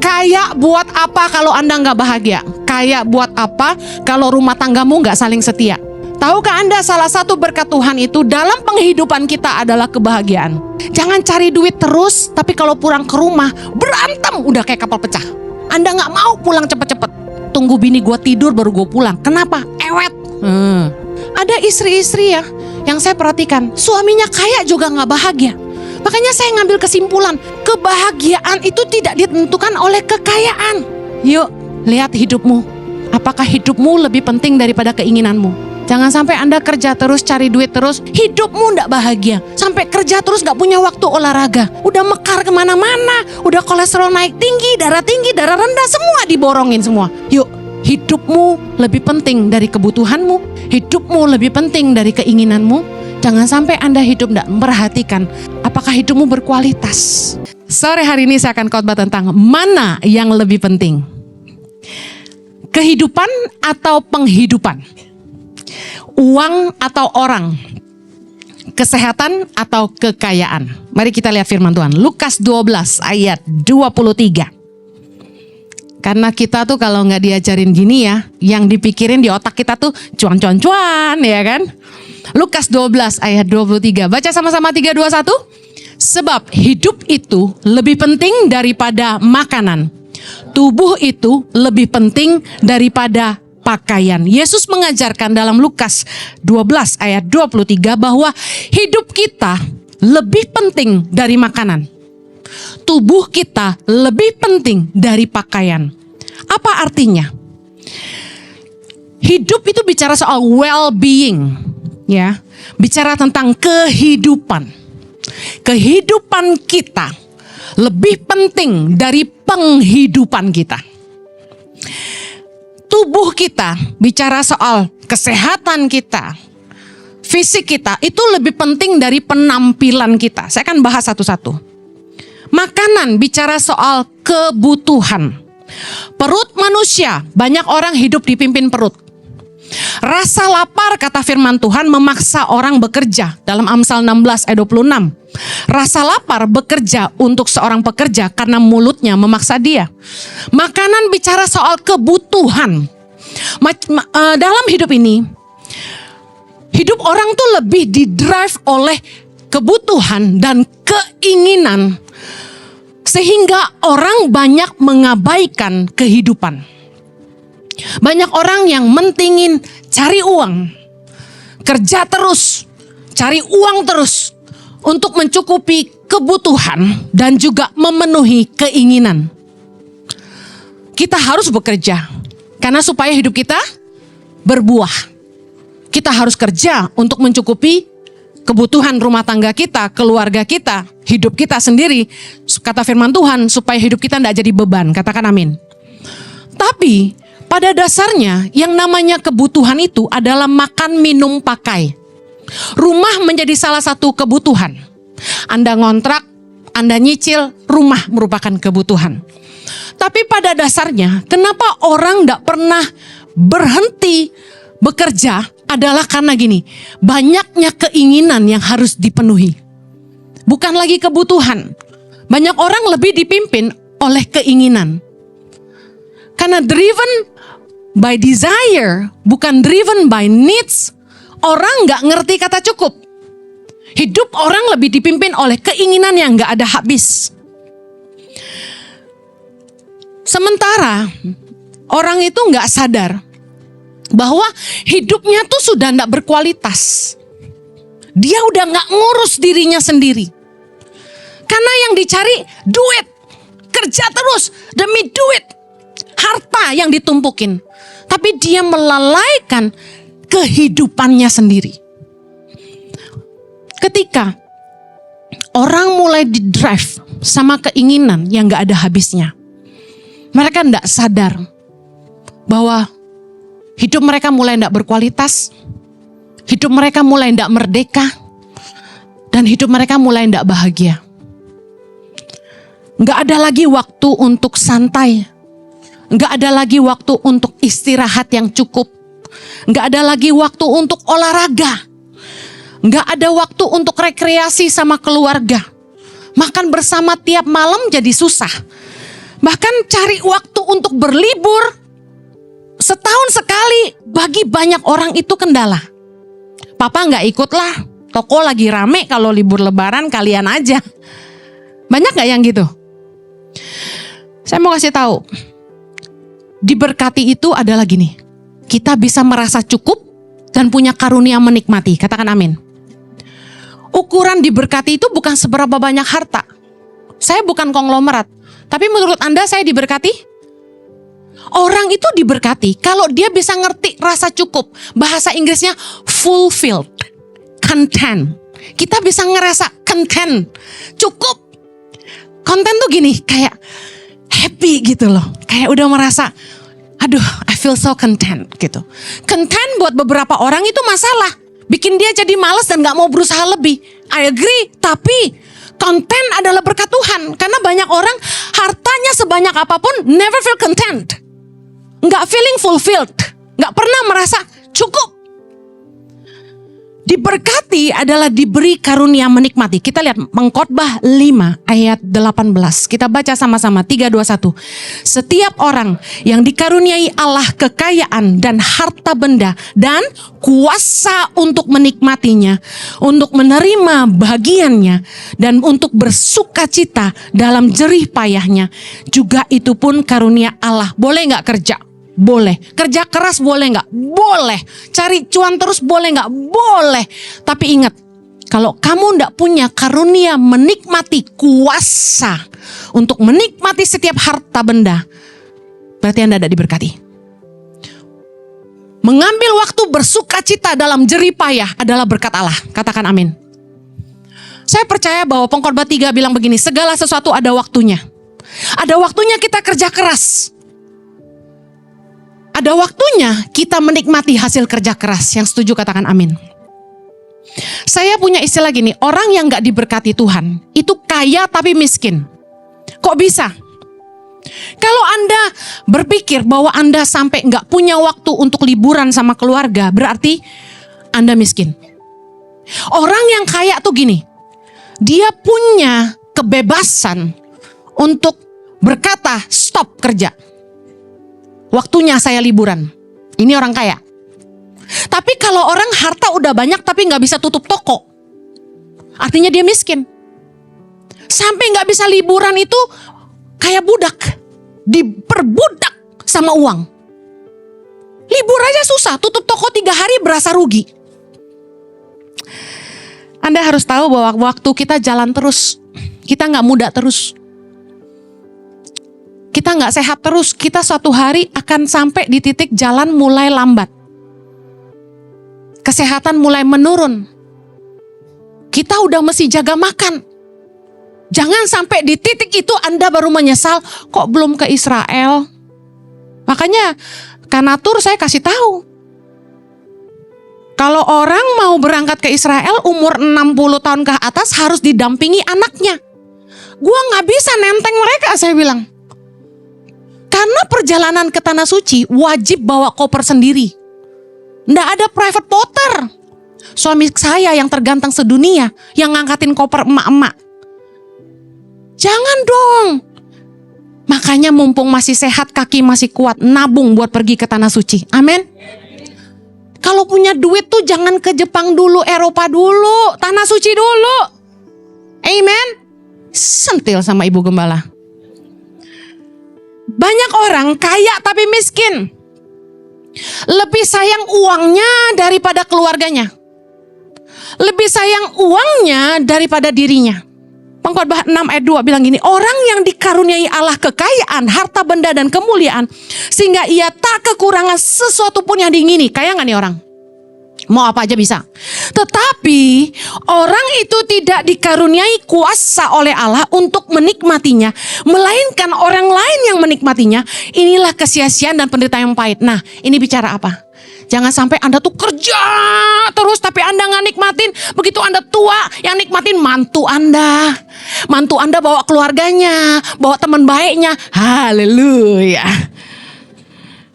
Kaya buat apa kalau Anda nggak bahagia? Kaya buat apa kalau rumah tanggamu nggak saling setia? Tahukah Anda salah satu berkat Tuhan itu dalam penghidupan kita adalah kebahagiaan. Jangan cari duit terus, tapi kalau pulang ke rumah berantem udah kayak kapal pecah. Anda nggak mau pulang cepet-cepet. Tunggu bini gue tidur baru gue pulang. Kenapa? Ewet. Ada istri-istri ya yang saya perhatikan, suaminya kaya juga nggak bahagia. Makanya saya ngambil kesimpulan, kebahagiaan itu tidak ditentukan oleh kekayaan. Yuk, lihat hidupmu. Apakah hidupmu lebih penting daripada keinginanmu? Jangan sampai Anda kerja terus, cari duit terus, hidupmu nggak bahagia. Sampai kerja terus nggak punya waktu olahraga. Udah mekar kemana-mana, udah kolesterol naik tinggi, darah rendah, semua diborongin semua. Yuk, hidupmu lebih penting dari kebutuhanmu. Hidupmu lebih penting dari keinginanmu. Jangan sampai Anda hidup tidak memperhatikan apakah hidupmu berkualitas. Sore hari ini saya akan khotbah tentang mana yang lebih penting. Kehidupan atau penghidupan? Uang atau orang? Kesehatan atau kekayaan? Mari kita lihat firman Tuhan. Lukas 12 ayat 23. Karena kita tuh kalau nggak diajarin gini ya, yang dipikirin di otak kita tuh cuan-cuan-cuan ya kan. Lukas 12 ayat 23. Baca sama-sama 3, 2, 1. Sebab hidup itu lebih penting daripada makanan. Tubuh itu lebih penting daripada pakaian. Yesus mengajarkan dalam Lukas 12 ayat 23 bahwa hidup kita lebih penting dari makanan. Tubuh kita lebih penting dari pakaian. Apa artinya? Hidup itu bicara soal well-being. Ya, bicara tentang kehidupan. Kehidupan kita lebih penting dari penghidupan kita. Tubuh kita bicara soal kesehatan kita, fisik kita itu lebih penting dari penampilan kita. Saya akan bahas satu-satu. Makanan bicara soal kebutuhan. Perut manusia, banyak orang hidup dipimpin perut. Rasa lapar kata firman Tuhan memaksa orang bekerja dalam Amsal 16 ayat 26. Rasa lapar bekerja untuk seorang pekerja karena mulutnya memaksa dia. Makanan bicara soal kebutuhan. Dalam hidup ini, hidup orang tuh lebih didrive oleh kebutuhan dan keinginan. Sehingga orang banyak mengabaikan kehidupan. Banyak orang yang mentingin cari uang, kerja terus, cari uang terus untuk mencukupi kebutuhan dan juga memenuhi keinginan. Kita harus bekerja karena supaya hidup kita berbuah. Kita harus kerja untuk mencukupi kebutuhan rumah tangga kita, keluarga kita, hidup kita sendiri. Kata firman Tuhan supaya hidup kita tidak jadi beban. Katakan amin. Tapi pada dasarnya yang namanya kebutuhan itu adalah makan, minum, pakai. Rumah menjadi salah satu kebutuhan. Anda ngontrak, Anda nyicil, rumah merupakan kebutuhan. Tapi pada dasarnya kenapa orang tidak pernah berhenti bekerja adalah karena gini, banyaknya keinginan yang harus dipenuhi. Bukan lagi kebutuhan. Banyak orang lebih dipimpin oleh keinginan. Karena driven by desire, bukan driven by needs, orang gak ngerti kata cukup. Hidup orang lebih dipimpin oleh keinginan yang gak ada habis. Sementara orang itu gak sadar bahwa hidupnya tuh sudah gak berkualitas. Dia udah gak ngurus dirinya sendiri. Karena yang dicari duit, kerja terus demi duit, harta yang ditumpukin. Tapi dia melalaikan kehidupannya sendiri. Ketika orang mulai didrive sama keinginan yang gak ada habisnya, mereka gak sadar bahwa hidup mereka mulai gak berkualitas, hidup mereka mulai gak merdeka, dan hidup mereka mulai gak bahagia. Gak ada lagi waktu untuk santai. Gak ada lagi waktu untuk istirahat yang cukup. Gak ada lagi waktu untuk olahraga. Gak ada waktu untuk rekreasi sama keluarga. Makan bersama tiap malam jadi susah. Bahkan cari waktu untuk berlibur setahun sekali bagi banyak orang itu kendala. Papa nggak ikut lah, toko lagi rame, kalau libur lebaran kalian aja. Banyak nggak yang gitu? Saya mau kasih tahu, diberkati itu adalah gini, kita bisa merasa cukup dan punya karunia menikmati. Katakan amin. Ukuran diberkati itu bukan seberapa banyak harta. Saya bukan konglomerat, tapi menurut Anda saya diberkati? Orang itu diberkati kalau dia bisa ngerti rasa cukup. Bahasa Inggrisnya fulfilled, content. Kita bisa ngerasa content, cukup. Content tuh gini, kayak happy gitu loh. Kayak udah merasa, aduh, I feel so content gitu. Content buat beberapa orang itu masalah. Bikin dia jadi malas dan gak mau berusaha lebih. I agree, tapi content adalah berkat Tuhan. Karena banyak orang hartanya sebanyak apapun never feel content. Gak feeling fulfilled. Gak pernah merasa cukup. Diberkati adalah diberi karunia menikmati. Kita lihat Pengkhotbah 5 ayat 18. Kita baca sama-sama 3, 2, 1. Setiap orang yang dikaruniai Allah kekayaan dan harta benda dan kuasa untuk menikmatinya, untuk menerima bagiannya dan untuk bersukacita dalam jerih payahnya, juga itu pun karunia Allah. Boleh gak kerja? Boleh. Kerja keras boleh gak? Boleh. Cari cuan terus boleh gak? Boleh. Tapi ingat, kalau kamu gak punya karunia menikmati kuasa untuk menikmati setiap harta benda, berarti Anda tidak diberkati. Mengambil waktu bersukacita dalam jerih payah adalah berkat Allah. Katakan amin. Saya percaya bahwa Pengkhotbah 3 bilang begini, segala sesuatu ada waktunya. Ada waktunya kita kerja keras. Ada waktunya kita menikmati hasil kerja keras. Yang setuju katakan amin. Saya punya istilah gini, orang yang gak diberkati Tuhan itu kaya tapi miskin. Kok bisa? Kalau Anda berpikir bahwa Anda sampai gak punya waktu untuk liburan sama keluarga, berarti Anda miskin. Orang yang kaya tuh gini, dia punya kebebasan untuk berkata stop kerja. Waktunya saya liburan. Ini orang kaya. Tapi kalau orang harta udah banyak tapi gak bisa tutup toko, artinya dia miskin. Sampai gak bisa liburan itu kayak budak. Diperbudak sama uang. Libur aja susah, tutup toko 3 hari berasa rugi. Anda harus tahu bahwa waktu kita jalan terus, kita gak muda terus. Kita gak sehat terus, kita suatu hari akan sampai di titik jalan mulai lambat. Kesehatan mulai menurun. Kita udah mesti jaga makan. Jangan sampai di titik itu Anda baru menyesal, kok belum ke Israel. Makanya Kanatur saya kasih tahu. Kalau orang mau berangkat ke Israel umur 60 tahun ke atas harus didampingi anaknya. Gua gak bisa nenteng mereka, saya bilang. Karena perjalanan ke Tanah Suci wajib bawa koper sendiri. Nggak ada private porter. Suami saya yang terganteng sedunia yang ngangkatin koper emak-emak. Jangan dong. Makanya mumpung masih sehat, kaki masih kuat, nabung buat pergi ke Tanah Suci. Amin. Kalau punya duit tuh jangan ke Jepang dulu, Eropa dulu, Tanah Suci dulu. Amen. Sentil sama Ibu Gembala. Banyak orang kaya tapi miskin. Lebih sayang uangnya daripada keluarganya. Lebih sayang uangnya daripada dirinya. Pengkhotbah 6 ayat 2 bilang gini, orang yang dikaruniai Allah kekayaan, harta benda dan kemuliaan, sehingga ia tak kekurangan sesuatu pun yang diingini. Kaya gak nih orang? Mau apa aja bisa. Tetapi orang itu tidak dikaruniai kuasa oleh Allah untuk menikmatinya, melainkan orang lain yang menikmatinya. Inilah kesia-siaan dan penderitaan yang pahit. Nah, ini bicara apa? Jangan sampai Anda tuh kerja terus tapi Anda gak nikmatin. Begitu Anda tua, yang nikmatin mantu Anda. Mantu Anda bawa keluarganya, bawa teman baiknya. Haleluya.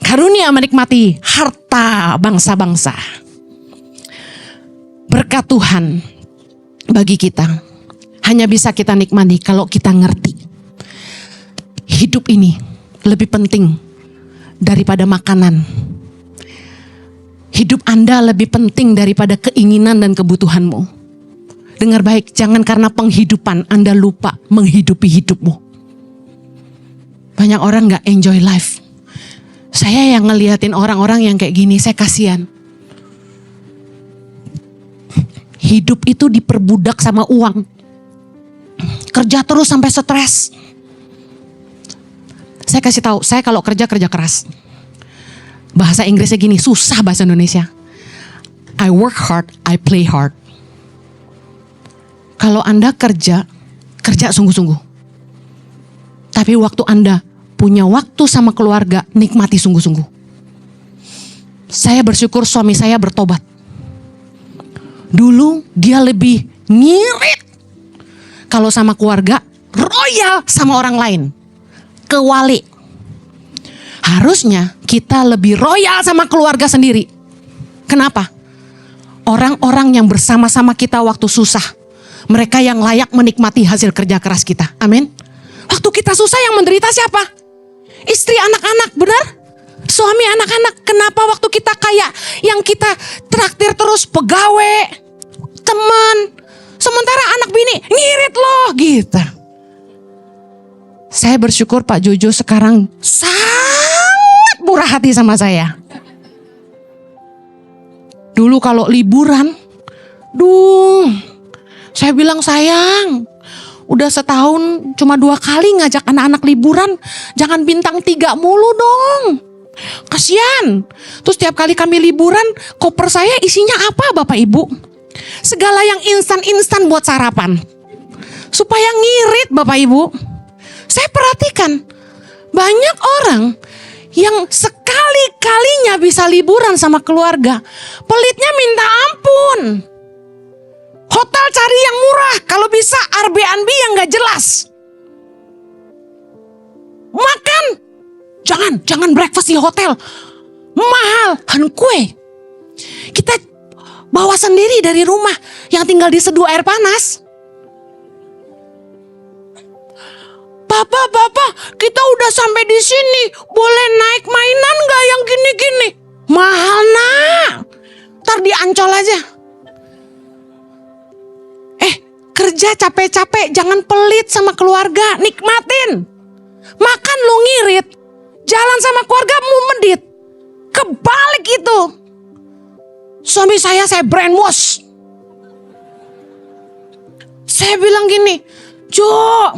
Karunia menikmati harta bangsa-bangsa. Berkat Tuhan bagi kita hanya bisa kita nikmati kalau kita ngerti. hidup ini lebih penting daripada makanan. Hidup Anda lebih penting daripada keinginan dan kebutuhanmu. Dengar baik, jangan karena penghidupan Anda lupa menghidupi hidupmu. Banyak orang gak enjoy life. Saya yang ngeliatin orang-orang yang kayak gini, saya kasihan. Hidup itu diperbudak sama uang. Kerja terus sampai stres. Saya kasih tahu, saya kalau kerja keras. Bahasa Inggrisnya gini, susah bahasa Indonesia. I work hard, I play hard. Kalau Anda kerja sungguh-sungguh. Tapi waktu Anda punya waktu sama keluarga, nikmati sungguh-sungguh. Saya bersyukur suami saya bertobat. Dulu dia lebih ngirit kalau sama keluarga, royal sama orang lain. Kewali. Harusnya kita lebih royal sama keluarga sendiri. Kenapa? Orang-orang yang bersama-sama kita waktu susah, mereka yang layak menikmati hasil kerja keras kita. Amin. Waktu kita susah yang menderita siapa? Istri, anak-anak, benar? Suami, anak-anak. Kenapa waktu kita kaya yang kita traktir terus pegawai, teman, sementara anak bini ngirit loh gitu. Saya bersyukur Pak Jojo sekarang sangat murah hati sama saya. Dulu kalau liburan, saya bilang sayang, udah setahun cuma 2 kali ngajak anak-anak liburan, jangan bintang 3 mulu dong. Kasian. Terus tiap kali kami liburan, koper saya isinya apa Bapak Ibu? Segala yang instan-instan buat sarapan. Supaya ngirit Bapak Ibu. Saya perhatikan, banyak orang yang sekali-kalinya bisa liburan sama keluarga, pelitnya minta ampun. Hotel cari yang murah, kalau bisa Airbnb yang gak jelas. Makan, jangan breakfast di hotel, mahal, kan kue. Kita bawa sendiri dari rumah, yang tinggal diseduh air panas. Bapak, kita udah sampai di sini, boleh naik mainan gak yang gini-gini? Mahal nak, ntar di Ancol aja. Kerja capek-capek, jangan pelit sama keluarga, nikmatin. Makan lu ngirit, jalan sama keluarga mu medit. Kebalik itu. Suami saya brainwash. Saya bilang gini, Jo,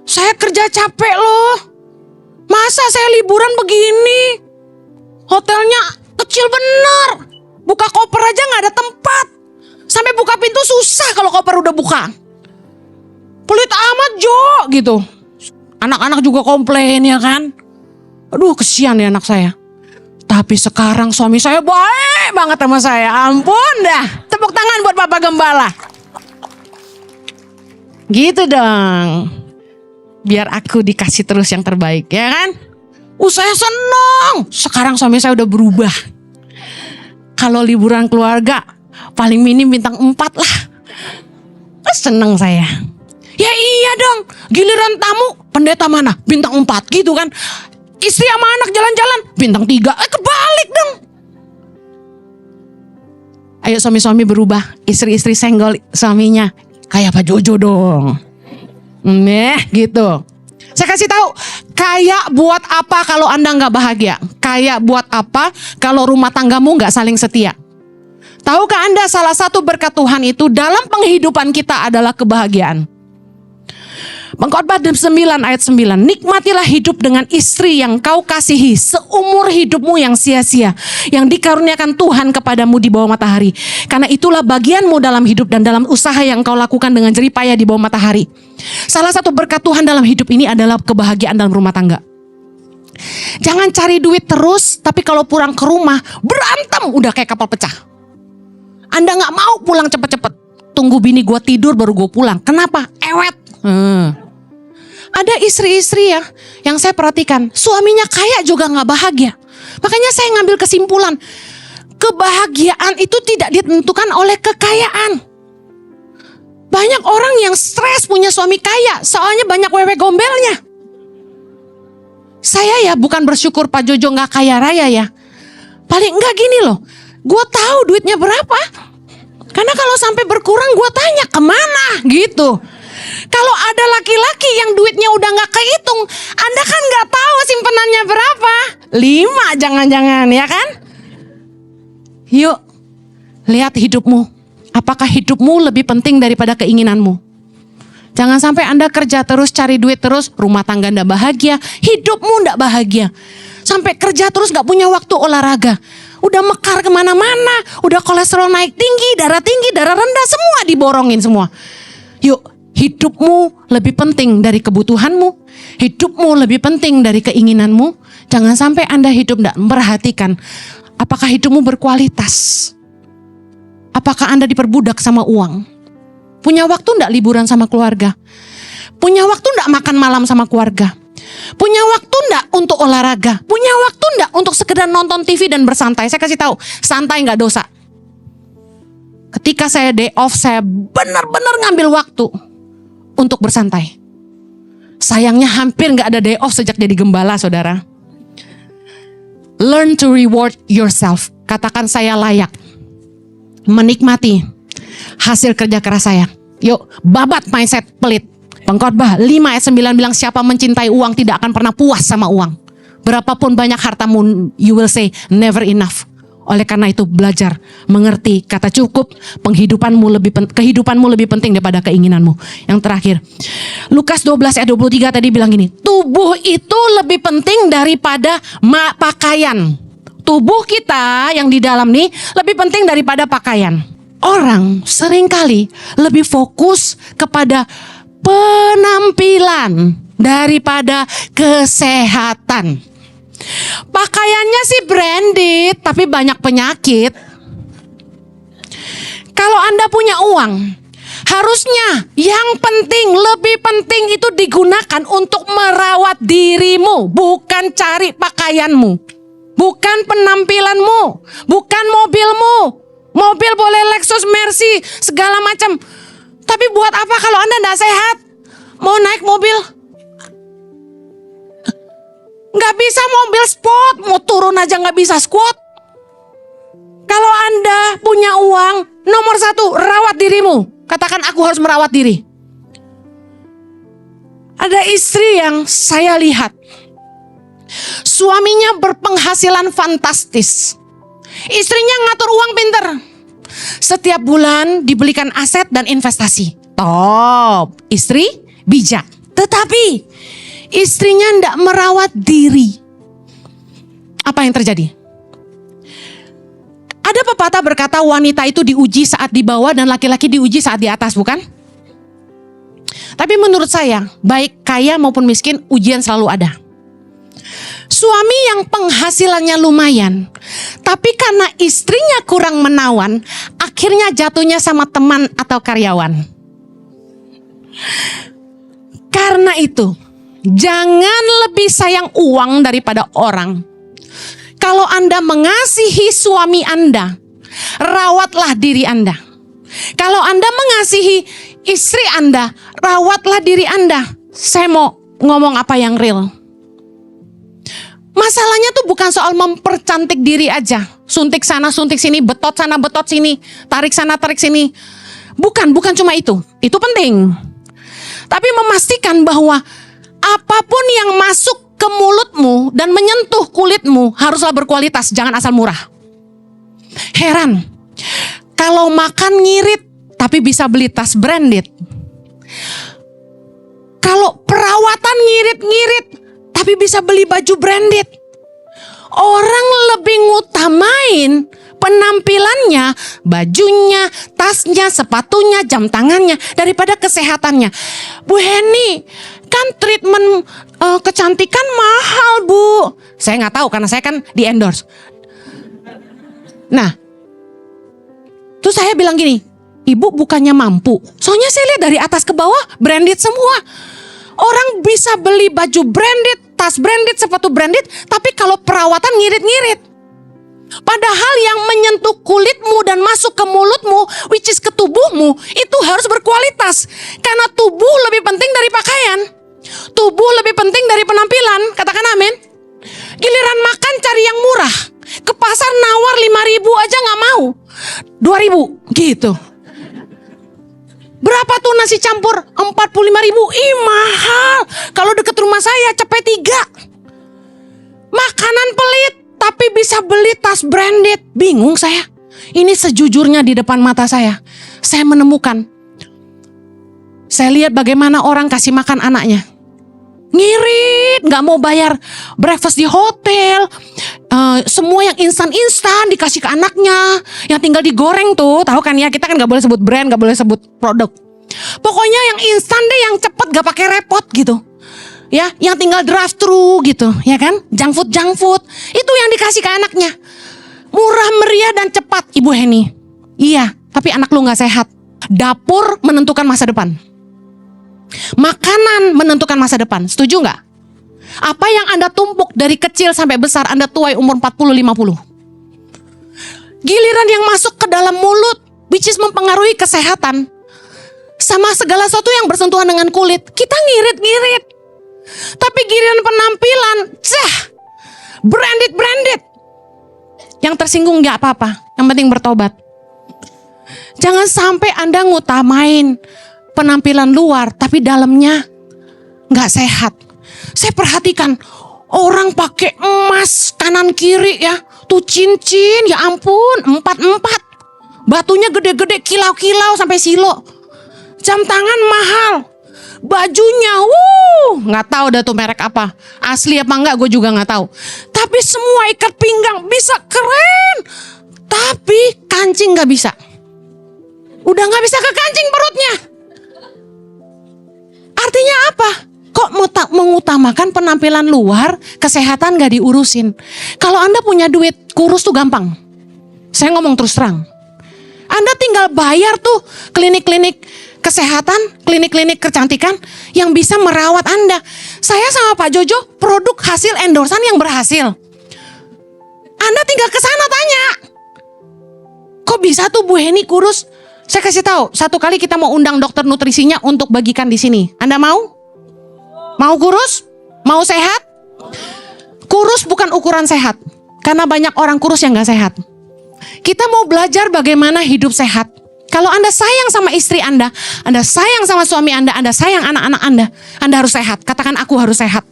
saya kerja capek loh. Masa saya liburan begini? Hotelnya kecil bener. Buka koper aja gak ada tempat. Sampai buka pintu susah kalau koper udah buka. Pelit amat Jo gitu. Anak-anak juga komplain ya kan. Aduh kesian ya anak saya. Tapi sekarang suami saya baik banget sama saya. Ampun dah. Tepuk tangan buat Bapak Gembala. Gitu dong. Biar aku dikasih terus yang terbaik ya kan. Saya seneng. Sekarang suami saya udah berubah. Kalau liburan keluarga paling minim bintang 4 lah. Seneng saya. Ya iya dong. Giliran tamu pendeta mana? Bintang 4 gitu kan. Istri sama anak jalan-jalan bintang 3. Kebalik dong. Ayo suami-suami berubah. Istri-istri senggol suaminya. Kayak Pak Jojo dong. Gitu. Saya kasih tahu. Kaya buat apa kalau Anda gak bahagia? Kaya buat apa kalau rumah tanggamu gak saling setia? Tahukah Anda salah satu berkat Tuhan itu dalam penghidupan kita adalah kebahagiaan? Pengkhotbah 9 ayat 9. Nikmatilah hidup dengan istri yang kau kasihi seumur hidupmu yang sia-sia, yang dikaruniakan Tuhan kepadamu di bawah matahari. Karena itulah bagianmu dalam hidup dan dalam usaha yang kau lakukan dengan jerih payah di bawah matahari. Salah satu berkat Tuhan dalam hidup ini adalah kebahagiaan dalam rumah tangga. Jangan cari duit terus, tapi kalau pulang ke rumah berantem udah kayak kapal pecah. Anda gak mau pulang cepet-cepet. Tunggu bini gue tidur baru gue pulang. Kenapa? Ewet. Ada istri-istri ya yang saya perhatikan, suaminya kaya juga gak bahagia. Makanya saya ngambil kesimpulan, kebahagiaan itu tidak ditentukan oleh kekayaan. Banyak orang yang stres punya suami kaya, soalnya banyak wewe gombelnya. Saya ya bukan bersyukur Pak Jojo gak kaya raya ya. Paling enggak gini loh, gue tahu duitnya berapa. Karena kalau sampai berkurang gue tanya kemana gitu. Kalau ada laki-laki yang duitnya udah gak kehitung, Anda kan gak tahu simpenannya berapa. 5 jangan-jangan ya kan. Yuk, lihat hidupmu. Apakah hidupmu lebih penting daripada keinginanmu? Jangan sampai Anda kerja terus, cari duit terus, rumah tangga ndak bahagia, hidupmu ndak bahagia. Sampai kerja terus gak punya waktu olahraga. Udah mekar kemana-mana, udah kolesterol naik tinggi, darah rendah, semua diborongin semua. Yuk, hidupmu lebih penting dari kebutuhanmu. Hidupmu lebih penting dari keinginanmu. Jangan sampai Anda hidup ndak memperhatikan apakah hidupmu berkualitas. Apakah Anda diperbudak sama uang? Punya waktu enggak liburan sama keluarga? Punya waktu enggak makan malam sama keluarga? Punya waktu enggak untuk olahraga? Punya waktu enggak untuk sekedar nonton TV dan bersantai? Saya kasih tahu, santai enggak dosa. Ketika saya day off, saya benar-benar ngambil waktu untuk bersantai. Sayangnya hampir enggak ada day off sejak jadi gembala, saudara. Learn to reward yourself. Katakan saya layak menikmati hasil kerja keras saya. Yuk, babat mindset pelit. Pengkhotbah 5 ayat 9 bilang siapa mencintai uang tidak akan pernah puas sama uang. Berapapun banyak hartamu, you will say never enough. Oleh karena itu belajar mengerti kata cukup. Kehidupanmu lebih penting daripada keinginanmu. Yang terakhir, Lukas 12 ayat 23 tadi bilang gini, tubuh itu lebih penting daripada pakaian. Tubuh kita yang di dalam nih lebih penting daripada pakaian. Orang seringkali lebih fokus kepada penampilan daripada kesehatan. Pakaiannya sih branded, tapi banyak penyakit. Kalau Anda punya uang, harusnya yang penting, lebih penting itu digunakan untuk merawat dirimu, bukan cari pakaianmu. Bukan penampilanmu, bukan mobilmu. Mobil boleh Lexus, Mercy, segala macam. Tapi buat apa kalau Anda tidak sehat? Mau naik mobil? Gak bisa mobil sport, mau turun aja gak bisa squat. Kalau Anda punya uang, nomor 1, rawat dirimu. Katakan aku harus merawat diri. Ada istri yang saya lihat, suaminya berpenghasilan fantastis. Istrinya ngatur uang pinter. Setiap bulan dibelikan aset dan investasi. Top. Istri bijak. Tetapi istrinya tidak merawat diri. Apa yang terjadi? Ada pepatah berkata wanita itu diuji saat di bawah dan laki-laki diuji saat di atas, bukan? Tapi menurut saya, baik kaya maupun miskin, ujian selalu ada. Suami yang penghasilannya lumayan, tapi karena istrinya kurang menawan, akhirnya jatuhnya sama teman atau karyawan. Karena itu, jangan lebih sayang uang daripada orang. Kalau Anda mengasihi suami Anda, rawatlah diri Anda. Kalau Anda mengasihi istri Anda, rawatlah diri Anda. Saya mau ngomong apa yang real. Masalahnya tuh bukan soal mempercantik diri aja. Suntik sana, suntik sini, betot sana, betot sini, tarik sana, tarik sini. Bukan cuma itu. Itu penting. Tapi memastikan bahwa apapun yang masuk ke mulutmu dan menyentuh kulitmu haruslah berkualitas, jangan asal murah. Heran, kalau makan ngirit tapi bisa beli tas branded. Kalau perawatan ngirit-ngirit tapi bisa beli baju branded. Orang lebih ngutamain penampilannya, bajunya, tasnya, sepatunya, jam tangannya daripada kesehatannya. Bu Heni, kan treatment kecantikan mahal, Bu. Saya nggak tahu karena saya kan di endorse. Nah, terus saya bilang gini, Ibu bukannya mampu. Soalnya saya lihat dari atas ke bawah branded semua. Orang bisa beli baju branded, tas branded, sepatu branded, tapi kalau perawatan ngirit-ngirit. Padahal yang menyentuh kulitmu dan masuk ke mulutmu, which is ke tubuhmu, itu harus berkualitas. Karena tubuh lebih penting dari pakaian. Tubuh lebih penting dari penampilan. Katakan amin. ribu aja gak mau. 2.000 gitu. Berapa tuh nasi campur? 45.000. Ih mahal. Kalau deket rumah saya cepet 3. Makanan pelit tapi bisa beli tas branded. Bingung saya. Ini sejujurnya di depan mata saya. Saya menemukan. Saya lihat bagaimana orang kasih makan anaknya. Ngirit, gak mau bayar breakfast di hotel. Semua yang instan-instan dikasih ke anaknya. Yang tinggal digoreng tuh, tahu kan ya, kita kan gak boleh sebut brand, gak boleh sebut produk. Pokoknya yang instan deh, yang cepet gak pakai repot gitu. Ya, yang tinggal drive thru gitu, ya kan? Junk food. Itu yang dikasih ke anaknya. Murah meriah dan cepat, Ibu Heni. Iya, tapi anak lu gak sehat. Dapur menentukan masa depan. Makanan menentukan masa depan. Setuju gak? Apa yang Anda tumpuk dari kecil sampai besar, Anda tuai umur 40-50. Giliran yang masuk ke dalam mulut, which is mempengaruhi kesehatan, sama segala sesuatu yang bersentuhan dengan kulit, kita ngirit-ngirit. Tapi giliran penampilan, branded. Yang tersinggung gak apa-apa, yang penting bertobat. Jangan sampai Anda ngutamain penampilan luar, tapi dalamnya gak sehat. Saya perhatikan orang pakai emas kanan kiri ya, tuh cincin, ya ampun, 4. Batunya gede-gede, kilau-kilau sampai silo. Jam tangan mahal, bajunya, nggak tahu dah tuh merek apa, asli apa enggak gue juga nggak tahu. Tapi semua ikat pinggang bisa keren, tapi kancing nggak bisa. Udah nggak bisa ke kancing perutnya. Artinya apa? Kok mengutamakan penampilan luar, kesehatan gak diurusin. Kalau Anda punya duit, kurus tuh gampang. Saya ngomong terus terang. Anda tinggal bayar tuh klinik-klinik kesehatan, klinik-klinik kecantikan yang bisa merawat Anda. Saya sama Pak Jojo produk hasil endorsan yang berhasil. Anda tinggal ke sana tanya. Kok bisa tuh Bu Heni kurus? Saya kasih tahu, satu kali kita mau undang dokter nutrisinya untuk bagikan di sini. Anda mau? Mau kurus? Mau sehat? Kurus bukan ukuran sehat. Karena banyak orang kurus yang gak sehat. Kita mau belajar bagaimana hidup sehat. Kalau Anda sayang sama istri Anda sayang sama suami Anda sayang anak-anak Anda harus sehat. Katakan aku harus sehat.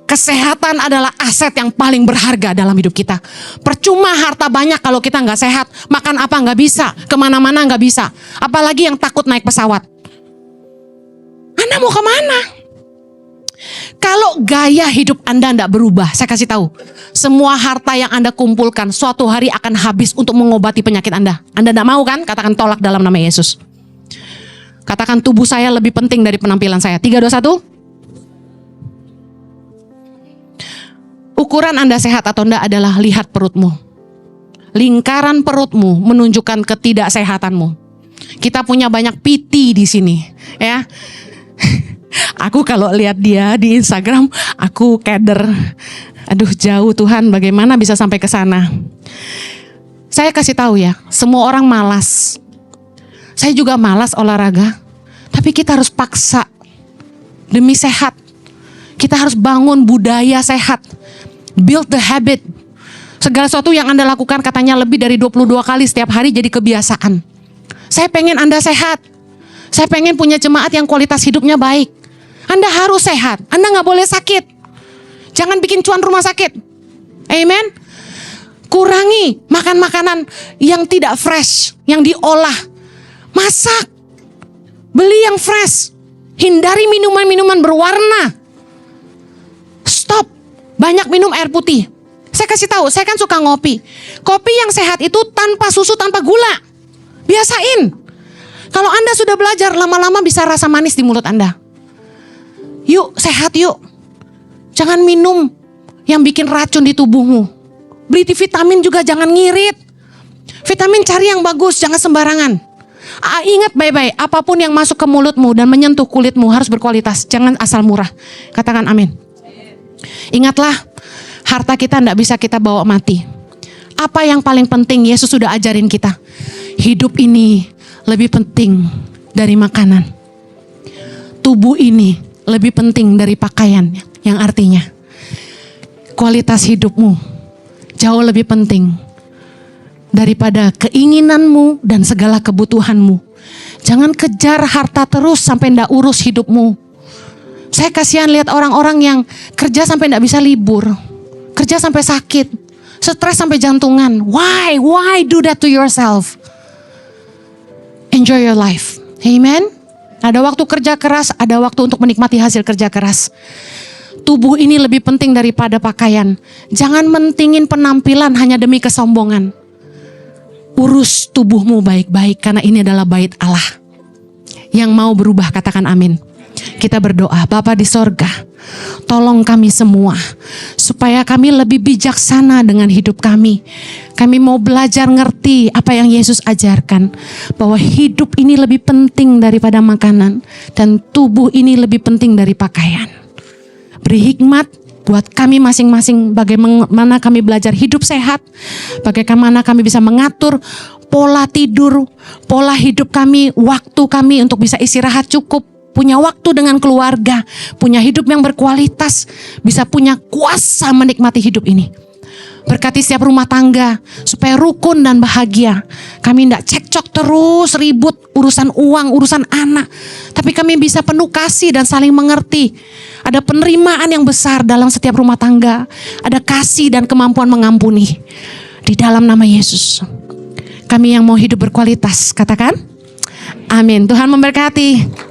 Kesehatan adalah aset yang paling berharga dalam hidup kita. Percuma harta banyak kalau kita gak sehat. Makan apa gak bisa, kemana-mana gak bisa. Apalagi yang takut naik pesawat. Anda mau kemana? Kalau gaya hidup Anda tidak berubah, saya kasih tahu, semua harta yang Anda kumpulkan suatu hari akan habis untuk mengobati penyakit Anda. Anda tidak mau kan? Katakan tolak dalam nama Yesus. Katakan tubuh saya lebih penting dari penampilan saya. 3, 2, 1. Ukuran Anda sehat atau tidak adalah lihat perutmu. Lingkaran perutmu menunjukkan ketidaksehatanmu. Kita punya banyak PT di sini, ya. Aku kalau lihat dia di Instagram, aku keder. Aduh jauh Tuhan, bagaimana bisa sampai ke sana? Saya kasih tahu ya, semua orang malas. Saya juga malas olahraga. Tapi kita harus paksa demi sehat. Kita harus bangun budaya sehat. Build the habit. Segala sesuatu yang Anda lakukan katanya lebih dari 22 kali setiap hari jadi kebiasaan. Saya pengen Anda sehat. Saya pengen punya jemaat yang kualitas hidupnya baik. Anda harus sehat. Anda gak boleh sakit. Jangan bikin cuan rumah sakit. Amen. Kurangi makan makanan yang tidak fresh, yang diolah. Masak. Beli yang fresh. Hindari minuman-minuman berwarna. Stop. Banyak minum air putih. Saya kasih tahu, saya kan suka ngopi. Kopi yang sehat itu tanpa susu, tanpa gula. Biasain. Kalau Anda sudah belajar, lama-lama bisa rasa manis di mulut Anda. Yuk, sehat yuk. Jangan minum yang bikin racun di tubuhmu. Beli vitamin juga jangan ngirit. Vitamin cari yang bagus, jangan sembarangan. Ingat baik-baik, apapun yang masuk ke mulutmu dan menyentuh kulitmu harus berkualitas. Jangan asal murah. Katakan amin. Ingatlah, harta kita tidak bisa kita bawa mati. Apa yang paling penting Yesus sudah ajarin kita. Hidup ini lebih penting dari makanan. Tubuh ini lebih penting dari pakaian, yang artinya kualitas hidupmu jauh lebih penting daripada keinginanmu dan segala kebutuhanmu. Jangan kejar harta terus sampai ndak urus hidupmu. Saya kasihan lihat orang-orang yang kerja sampai ndak bisa libur, kerja sampai sakit, stres sampai jantungan. Why do that to yourself? Enjoy your life. Amen. Ada waktu kerja keras, ada waktu untuk menikmati hasil kerja keras. Tubuh ini lebih penting daripada pakaian. Jangan mentingin penampilan hanya demi kesombongan. Urus tubuhmu baik-baik karena ini adalah bait Allah. Yang mau berubah katakan amin. Kita berdoa, Bapa di sorga, tolong kami semua supaya kami lebih bijaksana dengan hidup kami. Kami mau belajar ngerti apa yang Yesus ajarkan, bahwa hidup ini lebih penting daripada makanan dan tubuh ini lebih penting dari pakaian. Beri hikmat buat kami masing-masing bagaimana kami belajar hidup sehat, bagaimana kami bisa mengatur pola tidur, pola hidup kami, waktu kami untuk bisa istirahat cukup, punya waktu dengan keluarga, punya hidup yang berkualitas, bisa punya kuasa menikmati hidup ini. Berkati setiap rumah tangga supaya rukun dan bahagia. Kami tidak cekcok terus, ribut, urusan uang, urusan anak. Tapi kami bisa penuh kasih dan saling mengerti. Ada penerimaan yang besar dalam setiap rumah tangga. Ada kasih dan kemampuan mengampuni. Di dalam nama Yesus. Kami yang mau hidup berkualitas, katakan amin. Tuhan memberkati.